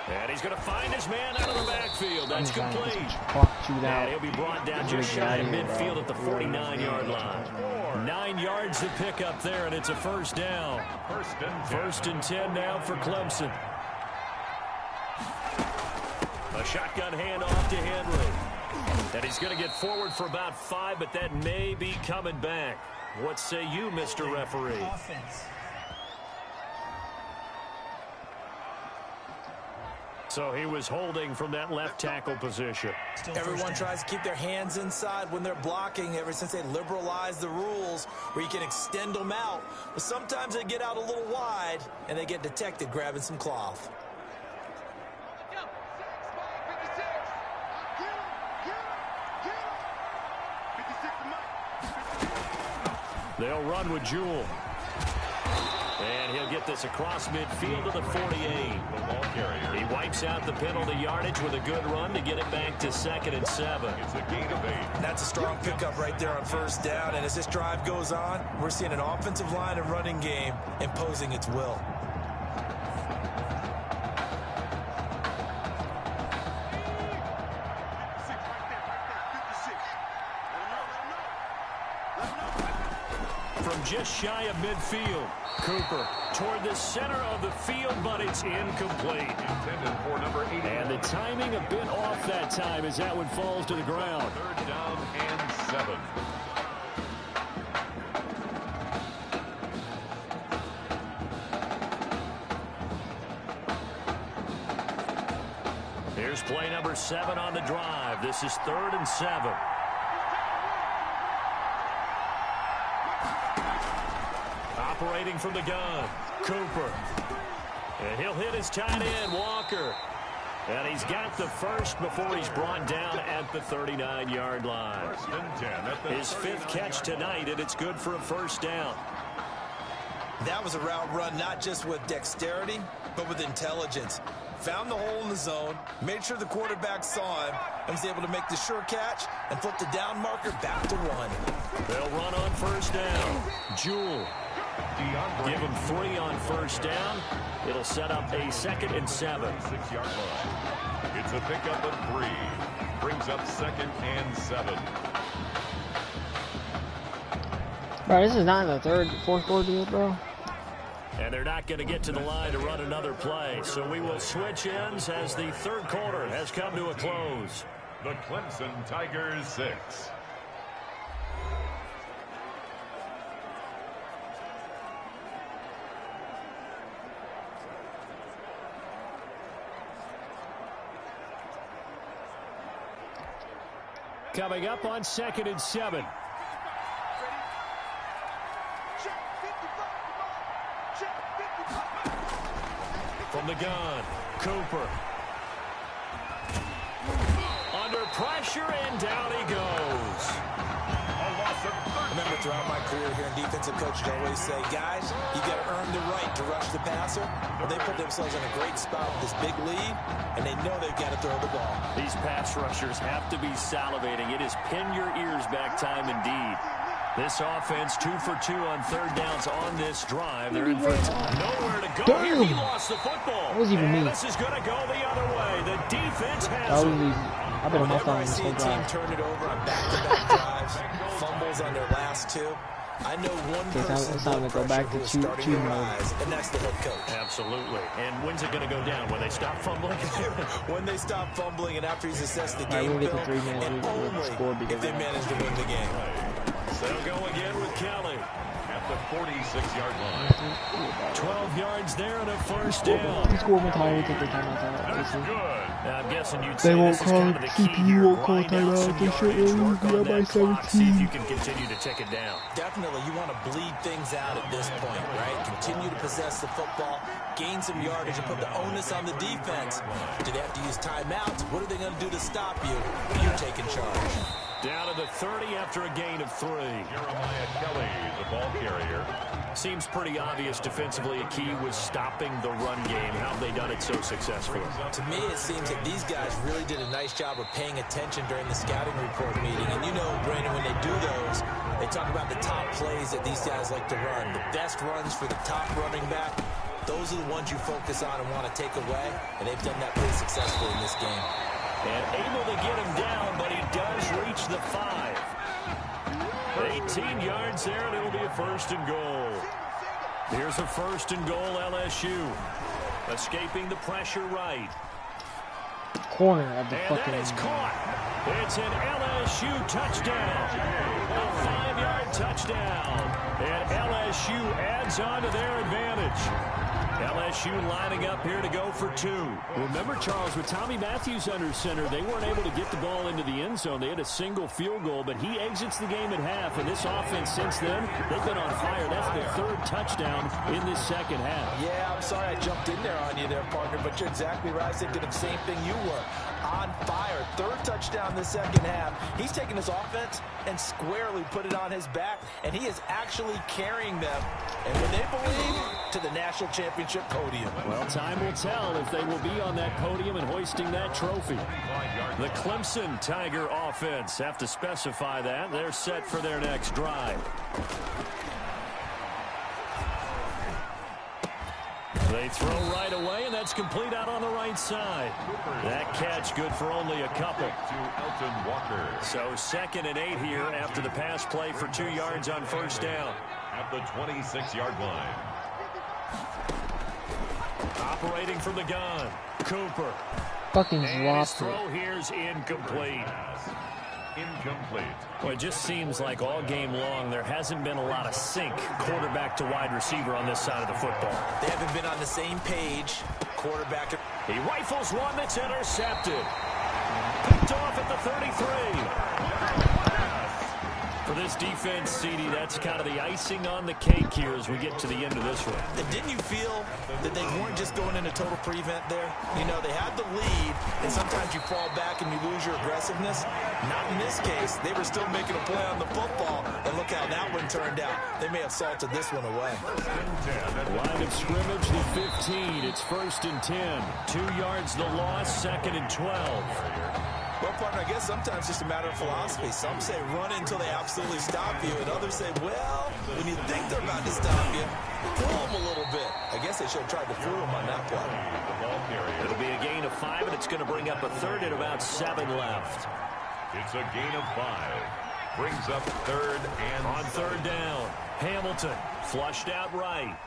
[SPEAKER 2] And he's going to find his man out of the backfield. That's complete. And he'll be brought down just shy of midfield at the 49-yard line. 9 yards to pick up there, and it's a 1st down. 1st and 10 now for Clemson. A shotgun handoff to Henry. And he's going to get forward for about 5, but that may be coming back. What say you, Mr. Referee?
[SPEAKER 9] Offense.
[SPEAKER 2] So he was holding from that left tackle position.
[SPEAKER 3] Everyone tries to keep their hands inside when they're blocking ever since they liberalized the rules where you can extend them out. But sometimes they get out a little wide and they get detected grabbing some cloth.
[SPEAKER 2] They'll run with Jewell. And he'll get this across midfield to the 48. He wipes out the penalty yardage with a good run to get it back to 2nd and 7.
[SPEAKER 4] It's a gain of 8.
[SPEAKER 3] That's a strong pickup right there on 1st down. And as this drive goes on, we're seeing an offensive line and running game imposing its will.
[SPEAKER 2] From just shy of midfield, Cooper toward the center of the field, but it's incomplete.
[SPEAKER 4] Intended for number 8.
[SPEAKER 2] And the timing a bit off that time as that one falls to the ground.
[SPEAKER 4] 3rd down and 7.
[SPEAKER 2] Here's play number 7 on the drive. This is 3rd and 7. Operating from the gun, Cooper. And he'll hit his tight end, Walker. And he's got the first before he's brought down at the 39-yard line. His 5th catch tonight, and it's good for a 1st down.
[SPEAKER 3] That was a route run not just with dexterity, but with intelligence. Found the hole in the zone, made sure the quarterback saw him, and was able to make the sure catch and flip the down marker back to 1.
[SPEAKER 2] They'll run on 1st down. Jewell. Give him 3 on 1st down. It'll set up a 2nd and 7.
[SPEAKER 4] 6-yard line. It's a pickup of 3. Brings up 2nd and 7.
[SPEAKER 1] Bro, this is not the 4th quarter deal, bro.
[SPEAKER 2] And they're not going to get to the line to run another play. So we will switch ends as the 3rd quarter has come to a close.
[SPEAKER 4] The Clemson Tigers 6.
[SPEAKER 2] Coming up on 2nd and 7. From the gun, Cooper. Under pressure, and down he goes.
[SPEAKER 3] I remember throughout my career here in defensive coaches always say, guys, you got to earn the right to rush the passer. Well, they put themselves in a great spot with this big lead, and they know they've got to throw the ball.
[SPEAKER 2] These pass rushers have to be salivating. It is pin your ears back time indeed. This offense 2 for 2 on third downs on this drive. They're in for nowhere to go. Here he lost the football.
[SPEAKER 1] That was even me.
[SPEAKER 2] This is going to go the other way. The defense has
[SPEAKER 1] That was
[SPEAKER 2] it.
[SPEAKER 1] easy. I bet my phone
[SPEAKER 3] Whenever I
[SPEAKER 1] this
[SPEAKER 3] see
[SPEAKER 1] whole
[SPEAKER 3] a team
[SPEAKER 1] drive.
[SPEAKER 3] turn it over on back-to-back drives, fumbles on their last two, I know one person
[SPEAKER 1] it's time to go back to
[SPEAKER 3] who is
[SPEAKER 1] chew
[SPEAKER 3] starting to
[SPEAKER 1] mode.
[SPEAKER 3] rise, and that's the head coach.
[SPEAKER 2] Absolutely. And when's it going to go down? When they stop fumbling?
[SPEAKER 3] When they stop fumbling and after he's assessed the
[SPEAKER 1] Alright,
[SPEAKER 3] game
[SPEAKER 1] we'll get to
[SPEAKER 3] film,
[SPEAKER 1] 3 minutes.
[SPEAKER 3] and
[SPEAKER 1] We'll
[SPEAKER 3] only
[SPEAKER 1] score because
[SPEAKER 3] if they manage to win the game.
[SPEAKER 2] They'll go again with Kelly.
[SPEAKER 4] At the 46-yard line.
[SPEAKER 2] 12 yards there and a first down.
[SPEAKER 1] He scored one time. We take the timeout out.
[SPEAKER 4] That's good.
[SPEAKER 2] Now, I'm guessing you'd
[SPEAKER 1] They
[SPEAKER 2] say
[SPEAKER 1] won't
[SPEAKER 2] this is
[SPEAKER 1] call
[SPEAKER 2] kind of the key
[SPEAKER 1] CPU
[SPEAKER 2] here.
[SPEAKER 1] won't call
[SPEAKER 2] Grind out some
[SPEAKER 1] timeout. They should
[SPEAKER 2] yardage,
[SPEAKER 1] only
[SPEAKER 2] work
[SPEAKER 1] be
[SPEAKER 2] on
[SPEAKER 1] up by
[SPEAKER 2] that clock, see if
[SPEAKER 1] 17.
[SPEAKER 2] you can continue to tick it down.
[SPEAKER 3] Definitely, you want to bleed things out at this point, right? Continue to possess the football, gain some yardage, and put the onus on the defense. Do they have to use timeouts? What are they going to do to stop you? You're taking charge.
[SPEAKER 2] Down to the 30 after a gain of 3.
[SPEAKER 4] Jeremiah Kelly, the ball carrier.
[SPEAKER 2] Seems pretty obvious defensively. A key was stopping the run game. How have they done it so successfully?
[SPEAKER 3] To me, it seems that these guys really did a nice job of paying attention during the scouting report meeting. And you know, Brandon, when they do those, they talk about the top plays that these guys like to run. The best runs for the top running back, those are the ones you focus on and want to take away. And they've done that pretty successfully in this game.
[SPEAKER 2] And able to get him down, but he does reach the 5. 18 yards there, and it'll be a first and goal. Here's a first and goal, LSU. Escaping the pressure right.
[SPEAKER 1] Corner of the
[SPEAKER 2] And
[SPEAKER 1] fucking.
[SPEAKER 2] that is caught. It's an LSU touchdown. A 5-yard touchdown. And LSU adds on to their advantage. LSU lining up here to go for 2.
[SPEAKER 9] Remember, Charles, with Tommy Matthews under center, they weren't able to get the ball into the end zone. They had a single field goal, but he exits the game at half. And this offense since then, they've been on fire. That's the 3rd touchdown in this second half.
[SPEAKER 3] Yeah, I'm sorry I jumped in there on you there, partner, but you're exactly right. I was thinking the same thing you were. On fire. 3rd touchdown this second half. He's taking his offense and squarely put it on his back, and he is actually carrying them, and when they believe, to the national championship podium.
[SPEAKER 9] Well, time will tell if they will be on that podium and hoisting that trophy.
[SPEAKER 2] The Clemson Tiger offense have to specify that. They're set for their next drive. They throw right away, and that's complete out on the right side. That catch good for only a couple.
[SPEAKER 4] To Elton Walker.
[SPEAKER 2] So 2nd and 8 here after the pass play for 2 yards on first down.
[SPEAKER 4] At the 26-yard line.
[SPEAKER 2] Operating from the gun, Cooper.
[SPEAKER 1] Fucking
[SPEAKER 2] And his
[SPEAKER 1] dropped
[SPEAKER 2] throw here's incomplete.
[SPEAKER 4] Incomplete.
[SPEAKER 2] Well, it just seems like all game long there hasn't been a lot of sync quarterback to wide receiver on this side of the football.
[SPEAKER 3] They haven't been on the same page. Quarterback.
[SPEAKER 2] He rifles one that's intercepted. Picked off at the 33. For this defense, CD, that's kind of the icing on the cake here as we get to the end of this one.
[SPEAKER 3] And didn't you feel that they weren't just going into total prevent there? You know, they had the lead, and sometimes you fall back and you lose your aggressiveness. Not in this case. They were still making a play on the football, and look how that one turned out. They may have salted this one away.
[SPEAKER 9] Line of scrimmage, the 15. It's 1st and 10. 2 yards the loss, 2nd and 12.
[SPEAKER 3] Well, partner, I guess sometimes it's just a matter of philosophy. Some say run until they absolutely stop you, and others say, well, when you think they're about to stop you, fool them a little bit. I guess they should have tried to fool them on that play.
[SPEAKER 2] It'll be a gain of 5, and it's going to bring up a 3rd and about 7 left.
[SPEAKER 4] It's a gain of 5. Brings up 3rd and
[SPEAKER 2] on 3rd down. Hamilton flushed out right.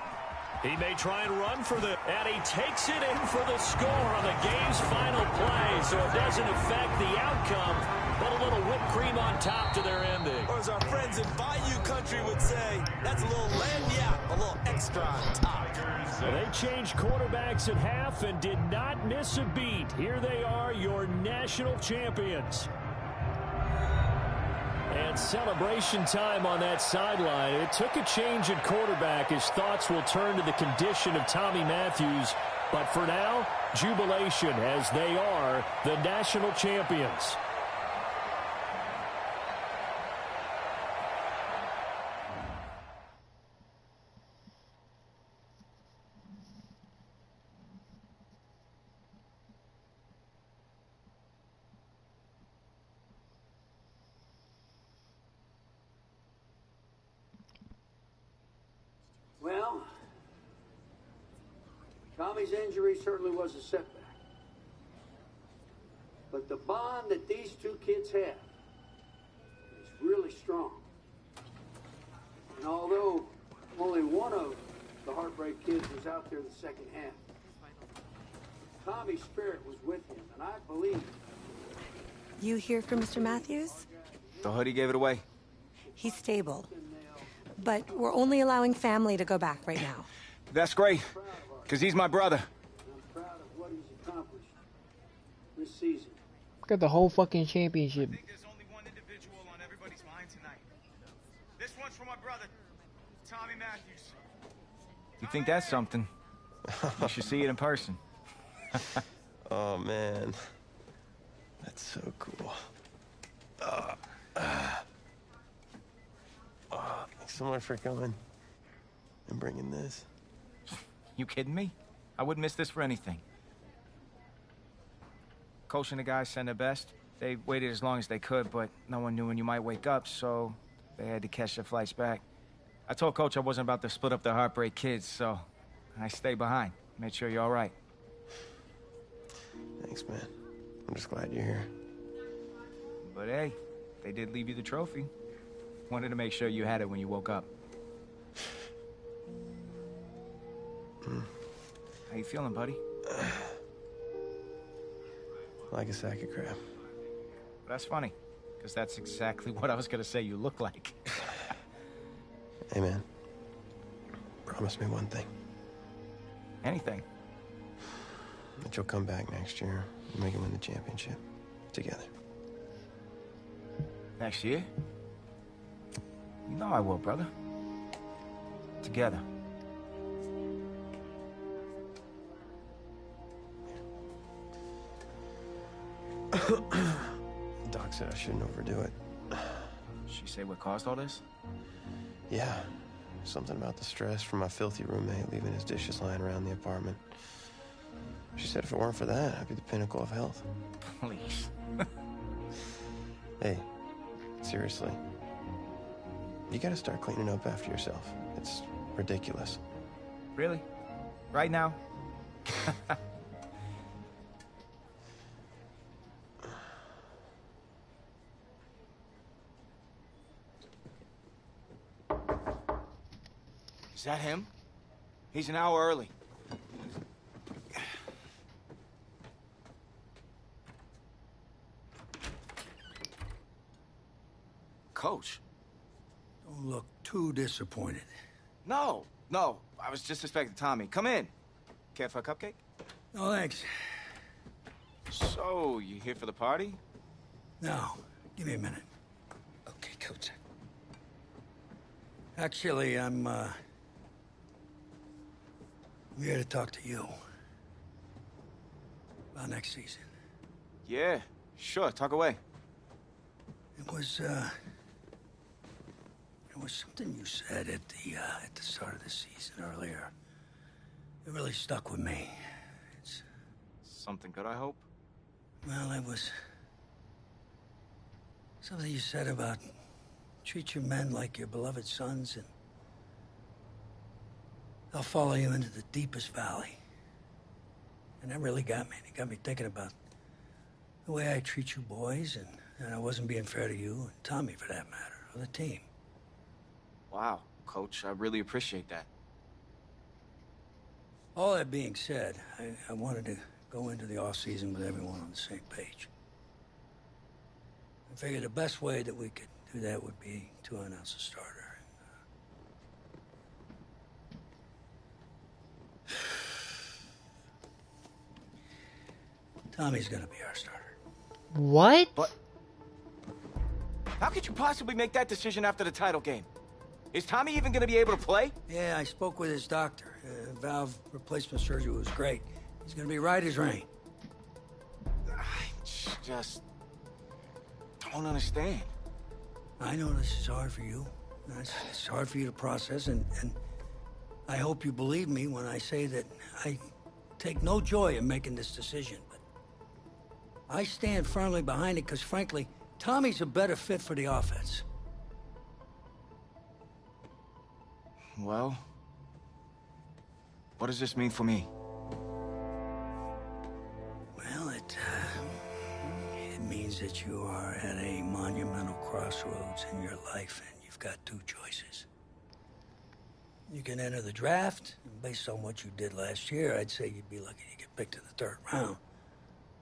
[SPEAKER 2] He may try and run for the, and he takes it in for the score on the game's final play, so it doesn't affect the outcome, but a little whipped cream on top to their ending.
[SPEAKER 3] Or as our friends in Bayou Country would say, that's a little lagniappe, a little extra on top.
[SPEAKER 9] Well, they changed quarterbacks at half and did not miss a beat. Here they are, your national champions. And celebration time on that sideline. It took a change at quarterback as thoughts will turn to the condition of Tommy Matthews. But for now, jubilation as they are the national champions.
[SPEAKER 8] Well, Tommy's injury certainly was a setback. But the bond that these two kids have is really strong. And although only one of the Heartbreak Kids was out there the second half, Tommy's spirit was with him, and I believe...
[SPEAKER 10] You hear from Mr. Matthews?
[SPEAKER 6] The hoodie gave it away.
[SPEAKER 10] He's stable. But we're only allowing family to go back right now.
[SPEAKER 6] That's great, because he's my brother.
[SPEAKER 8] I'm proud of what he's accomplished this season.
[SPEAKER 1] Look at the whole fucking championship.
[SPEAKER 6] I think there's only one individual on everybody's mind tonight. This one's for my brother, Tommy Matthews. You think that's something? You should see it in person.
[SPEAKER 5] Oh, man. That's so cool. Thanks so much for coming and bringing this.
[SPEAKER 6] You kidding me? I wouldn't miss this for anything. Coach and the guys sent their best. They waited as long as they could, but no one knew when you might wake up, so they had to catch their flights back. I told Coach I wasn't about to split up the Heartbreak Kids, so I stayed behind. Made sure you're all right.
[SPEAKER 5] Thanks, man. I'm just glad you're here.
[SPEAKER 6] But hey, they did leave you the trophy. Wanted to make sure you had it when you woke up. How you feeling, buddy?
[SPEAKER 5] Like a sack of crap.
[SPEAKER 6] That's funny, because that's exactly what I was going to say you look like.
[SPEAKER 5] Hey, man. Promise me one thing.
[SPEAKER 6] Anything.
[SPEAKER 5] That you'll come back next year and we can win the championship. Together.
[SPEAKER 6] Next year? You know I will, brother. Together.
[SPEAKER 5] Doc said I shouldn't overdo it.
[SPEAKER 6] She say what caused all this?
[SPEAKER 5] Yeah. Something about the stress from my filthy roommate leaving his dishes lying around the apartment. She said if it weren't for that, I'd be the pinnacle of health.
[SPEAKER 6] Please.
[SPEAKER 5] Hey, seriously. You gotta start cleaning up after yourself. It's ridiculous.
[SPEAKER 6] Really? Right now? Is that him? He's an hour early. Coach.
[SPEAKER 8] Don't look too disappointed.
[SPEAKER 6] No. I was just expecting Tommy. Come in. Care for a cupcake?
[SPEAKER 8] No, thanks.
[SPEAKER 6] So, you here for the party?
[SPEAKER 8] No, give me a minute. Okay, Coach. Actually, I'm here to talk to you about next season.
[SPEAKER 6] Yeah, sure. Talk away.
[SPEAKER 8] It was something you said at the start of the season earlier. It really stuck with me. It's
[SPEAKER 6] something good, I hope.
[SPEAKER 8] Well, it was something you said about treat your men like your beloved sons, and they'll follow you into the deepest valley. And that really got me. It got me thinking about the way I treat you boys, and I wasn't being fair to you, and Tommy for that matter, or the team.
[SPEAKER 6] Wow, Coach, I really appreciate that.
[SPEAKER 8] All that being said, I wanted to go into the off-season with everyone on the same page. I figured the best way that we could do that would be to announce a starter. Tommy's gonna be our starter.
[SPEAKER 1] What?
[SPEAKER 6] But How could you possibly make that decision after the title game? Is Tommy even going to be able to play?
[SPEAKER 8] Yeah, I spoke with his doctor. Valve replacement surgery was great. He's going to be right as rain.
[SPEAKER 6] I just don't understand.
[SPEAKER 8] I know this is hard for you. It's hard for you to process, and I hope you believe me when I say that I take no joy in making this decision. But I stand firmly behind it because, frankly, Tommy's a better fit for the offense.
[SPEAKER 6] Well, what does this mean for me?
[SPEAKER 8] Well, it means that you are at a monumental crossroads in your life, and you've got two choices. You can enter the draft, and based on what you did last year, I'd say you'd be lucky to get picked in the 3rd round.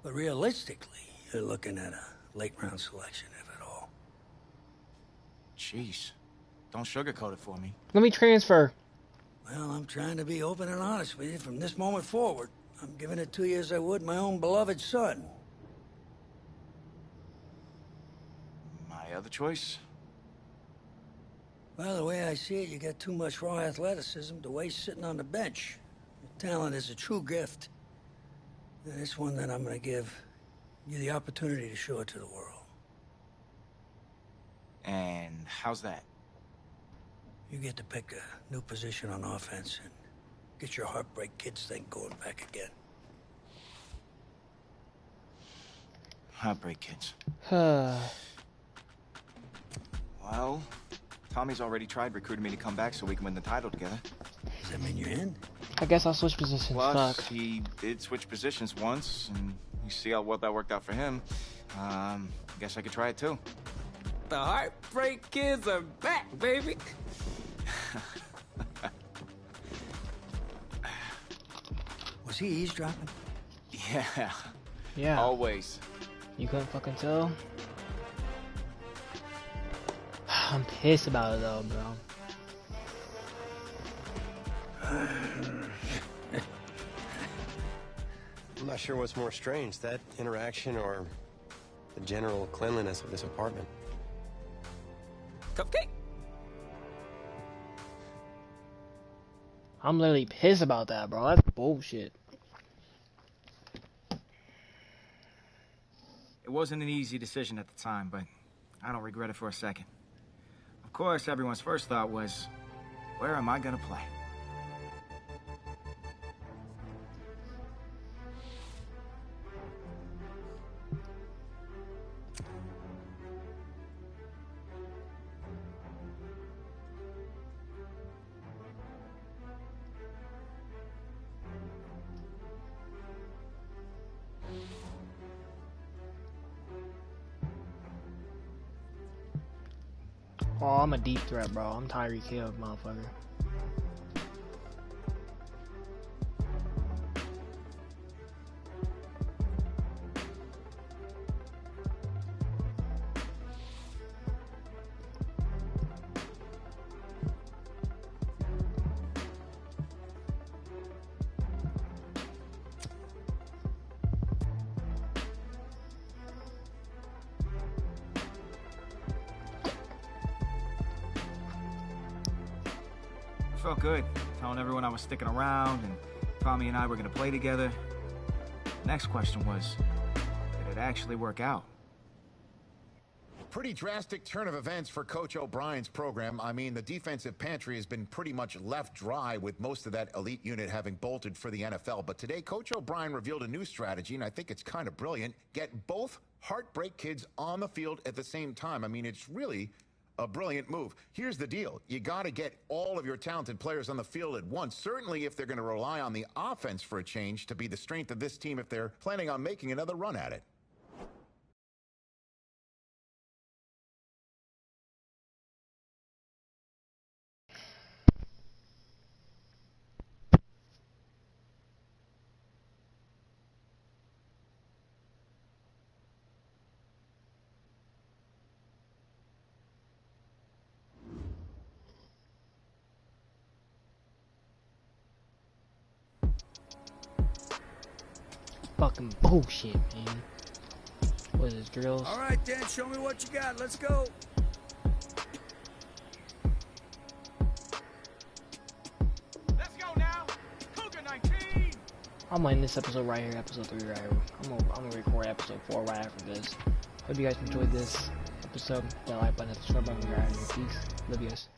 [SPEAKER 8] But realistically, you're looking at a late-round selection, if at all.
[SPEAKER 6] Jeez. Don't sugarcoat it for me.
[SPEAKER 1] Let me transfer.
[SPEAKER 8] Well, I'm trying to be open and honest with you from this moment forward. I'm giving it to you as I would my own beloved son.
[SPEAKER 6] My other choice?
[SPEAKER 8] Well, the way I see it, you got too much raw athleticism to waste sitting on the bench. Your talent is a true gift. And it's one that I'm going to give you the opportunity to show it to the world.
[SPEAKER 6] And how's that?
[SPEAKER 8] You get to pick a new position on offense and get your heartbreak kids thing going back again.
[SPEAKER 6] Heartbreak kids.
[SPEAKER 1] Huh.
[SPEAKER 6] Well, Tommy's already tried recruiting me to come back so we can win the title together.
[SPEAKER 8] Does that mean you're in?
[SPEAKER 1] I guess I'll switch positions.
[SPEAKER 6] Plus,
[SPEAKER 1] Fuck.
[SPEAKER 6] he did switch positions once, and you see how well that worked out for him. I guess I could try it too.
[SPEAKER 11] The Heartbreak Kids are back, baby.
[SPEAKER 8] Was he eavesdropping?
[SPEAKER 6] Yeah.
[SPEAKER 1] Yeah.
[SPEAKER 6] Always.
[SPEAKER 1] You couldn't fucking tell? I'm pissed about it though, bro.
[SPEAKER 5] I'm not sure what's more strange, that interaction or the general cleanliness of this apartment.
[SPEAKER 11] Cupcake.
[SPEAKER 1] I'm literally pissed about that, bro. That's bullshit.
[SPEAKER 6] It wasn't an easy decision at the time, but I don't regret it for a second. Of course, everyone's first thought was, where am I gonna play?
[SPEAKER 1] Oh, I'm a deep threat, bro. I'm Tyreek Hill, motherfucker.
[SPEAKER 6] Felt good, telling everyone I was sticking around and Tommy and I were gonna play together. Next question was, did it actually work out?
[SPEAKER 12] Pretty drastic turn of events for Coach O'Brien's program. I mean, the defensive pantry has been pretty much left dry with most of that elite unit having bolted for the NFL. But today, Coach O'Brien revealed a new strategy, and I think it's kind of brilliant. Get both Heartbreak Kids on the field at the same time. I mean, it's really a brilliant move. Here's the deal. You got to get all of your talented players on the field at once, certainly if they're going to rely on the offense for a change to be the strength of this team if they're planning on making another run at it.
[SPEAKER 1] Fucking bullshit, man. What is this, drills?
[SPEAKER 8] All right, Dan, show me what you got. Let's go.
[SPEAKER 1] I'm gonna end this episode right here, episode 3 right here. I'm gonna record episode 4 right after this. Hope you guys enjoyed this episode. That like button, subscribe button, we are out of here. Peace. Love you guys.